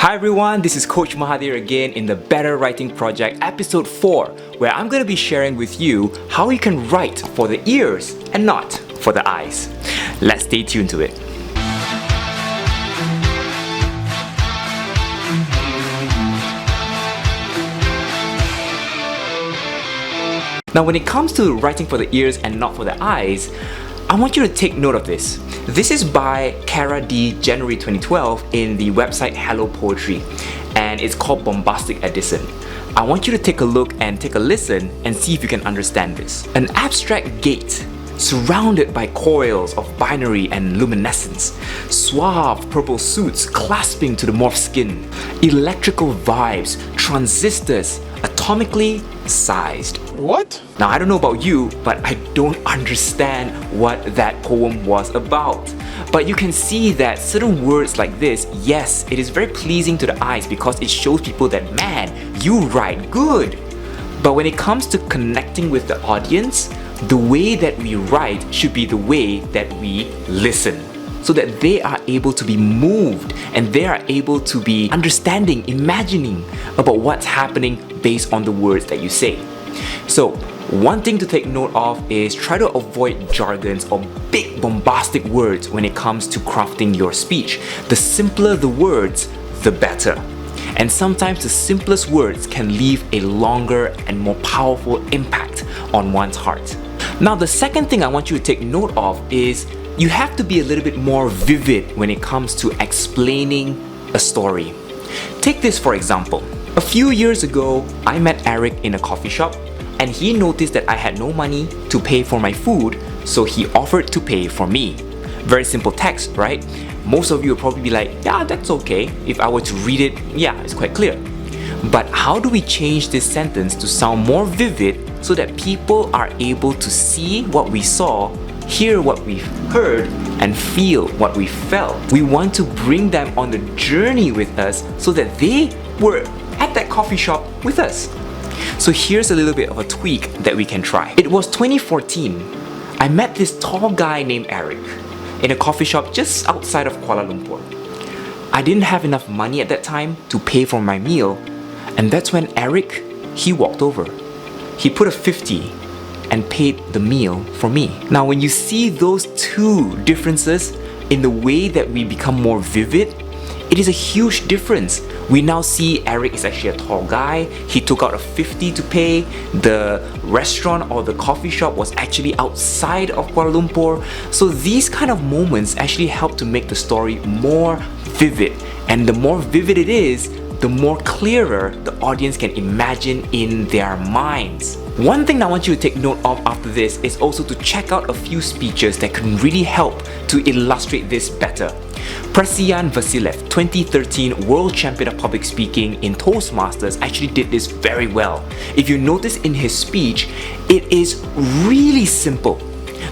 Hi everyone, this is Coach Mahathir again in the Better Writing Project episode 4, where I'm going to be sharing with you how you can write for the ears and not for the eyes. Let's stay tuned to it. Now when it comes to writing for the ears and not for the eyes, I want you to take note of this. This is by Kara D. January 2012 in the website Hello Poetry, and it's called Bombastic Edison. I want you to take a look and take a listen and see if you can understand this. An abstract gate surrounded by coils of binary and luminescence, suave purple suits clasping to the morph skin, electrical vibes, transistors, atomically sized. What? Now I don't know about you, but I don't understand what that poem was about. But you can see that certain words like this, yes, it is very pleasing to the eyes because it shows people that, man, you write good. But when it comes to connecting with the audience, the way that we write should be the way that we listen, so that they are able to be moved and they are able to be understanding, imagining about what's happening based on the words that you say. So one thing to take note of is try to avoid jargons or big bombastic words when it comes to crafting your speech. The simpler the words, the better. And sometimes the simplest words can leave a longer and more powerful impact on one's heart. Now the second thing I want you to take note of is you have to be a little bit more vivid when it comes to explaining a story. Take this for example. A few years ago, I met Eric in a coffee shop and he noticed that I had no money to pay for my food, so he offered to pay for me. Very simple text, right? Most of you will probably be like, yeah, that's okay. If I were to read it, yeah, it's quite clear. But how do we change this sentence to sound more vivid so that people are able to see what we saw, hear what we've heard, and feel what we felt? We want to bring them on the journey with us so that they were at that coffee shop with us. So here's a little bit of a tweak that we can try. It was 2014. I met this tall guy named Eric in a coffee shop just outside of Kuala Lumpur. I didn't have enough money at that time to pay for my meal, and that's when Eric, he walked over. He put a 50 and paid the meal for me. Now when you see those two differences in the way that we become more vivid, it is a huge difference. We now see Eric is actually a tall guy. He took out a 50 to pay. The restaurant or the coffee shop was actually outside of Kuala Lumpur. So these kind of moments actually help to make the story more vivid. And the more vivid it is, the more clearer the audience can imagine in their minds. One thing I want you to take note of after this is also to check out a few speeches that can really help to illustrate this better. Prasian Vasilev, 2013 World Champion of Public Speaking in Toastmasters, actually did this very well. If you notice in his speech, it is really simple.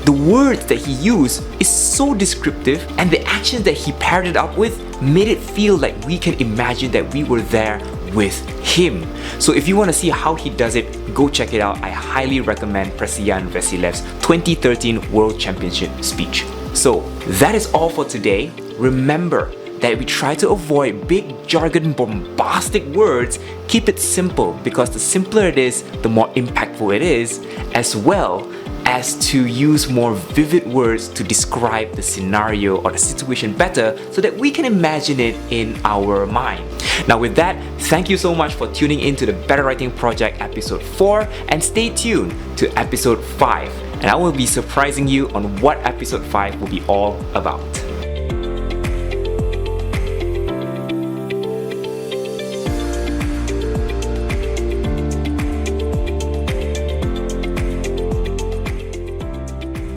The words that he used is so descriptive, and the actions that he paired it up with made it feel like we can imagine that we were there with him. So if you want to see how he does it, go check it out. I highly recommend Prasian Vasilev's 2013 World Championship speech. So that is all for today. Remember that we try to avoid big jargon bombastic words. Keep it simple, because the simpler it is, the more impactful it is, as well as to use more vivid words to describe the scenario or the situation better so that we can imagine it in our mind. Now with that, thank you so much for tuning in to the Better Writing Project episode 4, and stay tuned to episode 5, and I will be surprising you on what episode 5 will be all about.